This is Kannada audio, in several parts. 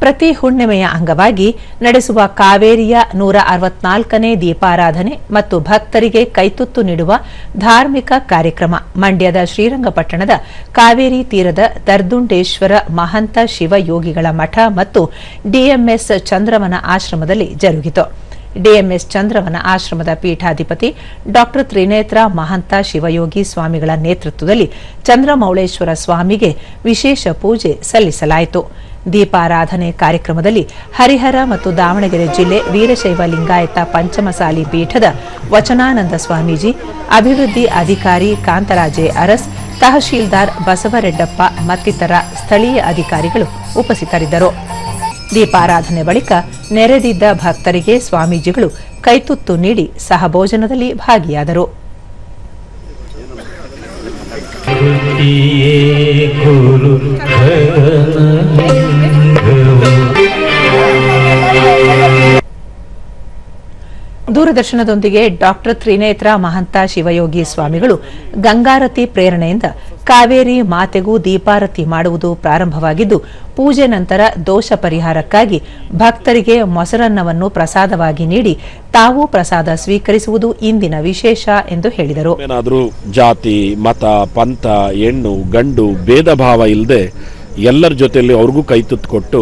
ಪ್ರತಿ ಹುಣ್ಣಿಮೆಯ ಅಂಗವಾಗಿ ನಡೆಸುವ ಕಾವೇರಿಯ 164ನೇ ದೀಪಾರಾಧನೆ ಮತ್ತು ಭಕ್ತರಿಗೆ ಕೈತುತ್ತು ನೀಡುವ ಧಾರ್ಮಿಕ ಕಾರ್ಯಕ್ರಮ ಮಂಡ್ಯದ ಶ್ರೀರಂಗಪಟ್ಟಣದ ಕಾವೇರಿ ತೀರದ ದರ್ದುಂಡೇಶ್ವರ ಮಹಂತ ಶಿವಯೋಗಿಗಳ ಮಠ ಮತ್ತು ಡಿಎಂಎಸ್ ಚಂದ್ರವನ ಆಶ್ರಮದಲ್ಲಿ ಜರುಗಿತು. ಡಿಎಂಎಸ್ ಚಂದ್ರವನ ಆಶ್ರಮದ ಪೀಠಾಧಿಪತಿ ಡಾ ತ್ರಿನೇತ್ರ ಮಹಂತ ಶಿವಯೋಗಿ ಸ್ವಾಮಿಗಳ ನೇತೃತ್ವದಲ್ಲಿ ಚಂದ್ರಮೌಳೇಶ್ವರ ಸ್ವಾಮಿಗೆ ವಿಶೇಷ ಪೂಜೆ ಸಲ್ಲಿಸಲಾಯಿತು. ದೀಪಾರಾಧನೆ ಕಾರ್ಯಕ್ರಮದಲ್ಲಿ ಹರಿಹರ ಮತ್ತು ದಾವಣಗೆರೆ ಜಿಲ್ಲೆ ವೀರಶೈವ ಲಿಂಗಾಯತ ಪಂಚಮಸಾಲಿ ಪೀಠದ ವಚನಾನಂದ ಸ್ವಾಮೀಜಿ, ಅಭಿವೃದ್ಧಿ ಅಧಿಕಾರಿ ಕಾಂತರಾಜೆ ಅರಸ್, ತಹಶೀಲ್ದಾರ್ ಬಸವರೆಡ್ಡಪ್ಪ ಮತ್ತಿತರ ಸ್ಥಳೀಯ ಅಧಿಕಾರಿಗಳು ಉಪಸ್ಥಿತರಿದ್ದರು. ದೀಪಾರಾಧನೆ ಬಳಿಕ ನೆರೆದಿದ್ದ ಭಕ್ತರಿಗೆ ಸ್ವಾಮೀಜಿಗಳು ಕೈತುತ್ತು ನೀಡಿ ಸಹಭೋಜನದಲ್ಲಿ ಭಾಗಿಯಾದರು. ದೂರದರ್ಶನದೊಂದಿಗೆ ಡಾ ತ್ರಿನೇತ್ರ ಮಹಂತ ಶಿವಯೋಗಿ ಸ್ವಾಮಿಗಳು ಗಂಗಾರತಿ ಪ್ರೇರಣೆಯಿಂದ ಕಾವೇರಿ ಮಾತೆಗೂ ದೀಪಾರತಿ ಮಾಡುವುದು ಪ್ರಾರಂಭವಾಗಿದ್ದು, ಪೂಜೆ ನಂತರ ದೋಷ ಪರಿಹಾರಕ್ಕಾಗಿ ಭಕ್ತರಿಗೆ ಮೊಸರನ್ನವನ್ನು ಪ್ರಸಾದವಾಗಿ ನೀಡಿ ತಾವು ಪ್ರಸಾದ ಸ್ವೀಕರಿಸುವುದು ಇಂದಿನ ವಿಶೇಷ ಎಂದು ಹೇಳಿದರು. ಏನಾದರೂ ಜಾತಿ, ಮತ, ಪಂಥ, ಹೆಣ್ಣು ಗಂಡು ಭೇದ ಭಾವ ಇಲ್ಲದೆ ಎಲ್ಲರ ಜೊತೆಯಲ್ಲಿ ಅವ್ರಿಗೂ ಕೈತುತ್ತು ಕೊಟ್ಟು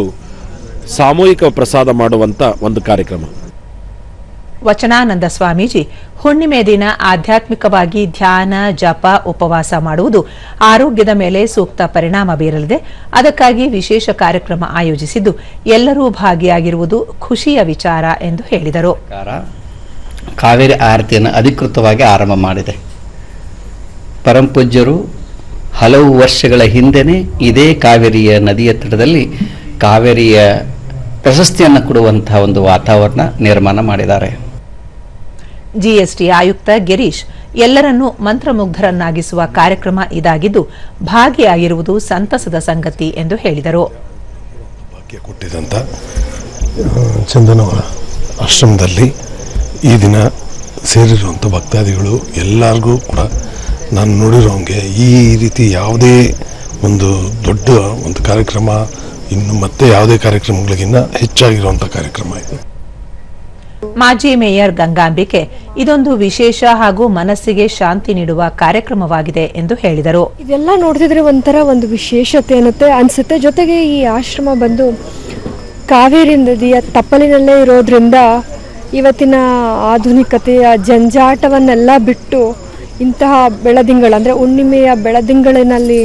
ಸಾಮೂಹಿಕ ಪ್ರಸಾದ ಮಾಡುವಂತ ಒಂದು ಕಾರ್ಯಕ್ರಮ. ವಚನಾನಂದ ಸ್ವಾಮೀಜಿ, ಹುಣ್ಣಿಮೆ ದಿನ ಆಧ್ಯಾತ್ಮಿಕವಾಗಿ ಧ್ಯಾನ, ಜಪ, ಉಪವಾಸ ಮಾಡುವುದು ಆರೋಗ್ಯದ ಮೇಲೆ ಸೂಕ್ತ ಪರಿಣಾಮ ಬೀರಲಿದೆ. ಅದಕ್ಕಾಗಿ ವಿಶೇಷ ಕಾರ್ಯಕ್ರಮ ಆಯೋಜಿಸಿದ್ದು ಎಲ್ಲರೂ ಭಾಗಿಯಾಗಿರುವುದು ಖುಷಿಯ ವಿಚಾರ ಎಂದು ಹೇಳಿದರು. ಕಾವೇರಿ ಆರತಿಯನ್ನು ಅಧಿಕೃತವಾಗಿ ಆರಂಭ ಮಾಡಿದೆ. ಪರಮಪೂಜ್ಯರು ಹಲವು ವರ್ಷಗಳ ಹಿಂದೆನೇ ಇದೇ ಕಾವೇರಿಯ ನದಿಯ ತಟದಲ್ಲಿ ಕಾವೇರಿಯ ಪ್ರಶಸ್ತಿಯನ್ನು ಕೊಡುವಂತಹ ಒಂದು ವಾತಾವರಣ ನಿರ್ಮಾಣ ಮಾಡಿದ್ದಾರೆ. ಜಿಎಸ್ಟಿ ಆಯುಕ್ತ ಗಿರೀಶ್, ಎಲ್ಲರನ್ನೂ ಮಂತ್ರಮುಗ್ಧರನ್ನಾಗಿಸುವ ಕಾರ್ಯಕ್ರಮ ಇದಾಗಿದ್ದು ಭಾಗಿಯಾಗಿರುವುದು ಸಂತಸದ ಸಂಗತಿ ಎಂದು ಹೇಳಿದರು. ಭಾಗ್ಯ ಕೊಟ್ಟಿದಂತ ಚಂದನವನ ಆಶ್ರಮದಲ್ಲಿ ಈ ದಿನ ಸೇರಿರುವಂಥ ಭಕ್ತಾದಿಗಳು ಎಲ್ಲರಿಗೂ ಕೂಡ ನಾನು ನೋಡಿರೋಂಗೆ ಈ ರೀತಿ ಯಾವುದೇ ಒಂದು ದೊಡ್ಡ ಒಂದು ಕಾರ್ಯಕ್ರಮ ಇನ್ನು ಮತ್ತೆ ಯಾವುದೇ ಕಾರ್ಯಕ್ರಮಗಳಿಗಿಂತ ಹೆಚ್ಚಾಗಿರುವಂಥ ಕಾರ್ಯಕ್ರಮ ಇದು. ಮಾಜಿ ಮೇಯರ್ ಗಂಗಾಂಬಿಕೆ, ಇದೊಂದು ವಿಶೇಷ ಹಾಗೂ ಮನಸ್ಸಿಗೆ ಶಾಂತಿ ನೀಡುವ ಕಾರ್ಯಕ್ರಮವಾಗಿದೆ ಎಂದು ಹೇಳಿದರು. ಇದೆಲ್ಲ ನೋಡ್ತಿದ್ರೆ ಒಂಥರ ಒಂದು ವಿಶೇಷತೆ ಅನ್ಸುತ್ತೆ. ಜೊತೆಗೆ ಈ ಆಶ್ರಮ ಬಂದು ಕಾವೇರಿ ನದಿಯ ತಪ್ಪಲಿನಲ್ಲೇ ಇರೋದ್ರಿಂದ ಇವತ್ತಿನ ಆಧುನಿಕತೆಯ ಜಂಜಾಟವನ್ನೆಲ್ಲ ಬಿಟ್ಟು ಇಂತಹ ಬೆಳದಿಂಗಳ ಅಂದರೆ ಹುಣ್ಣಿಮೆಯ ಬೆಳದಿಂಗಳಿನಲ್ಲಿ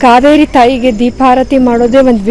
ಕಾವೇರಿ ತಾಯಿಗೆ ದೀಪಾರತಿ ಮಾಡೋದೇ ಒಂದು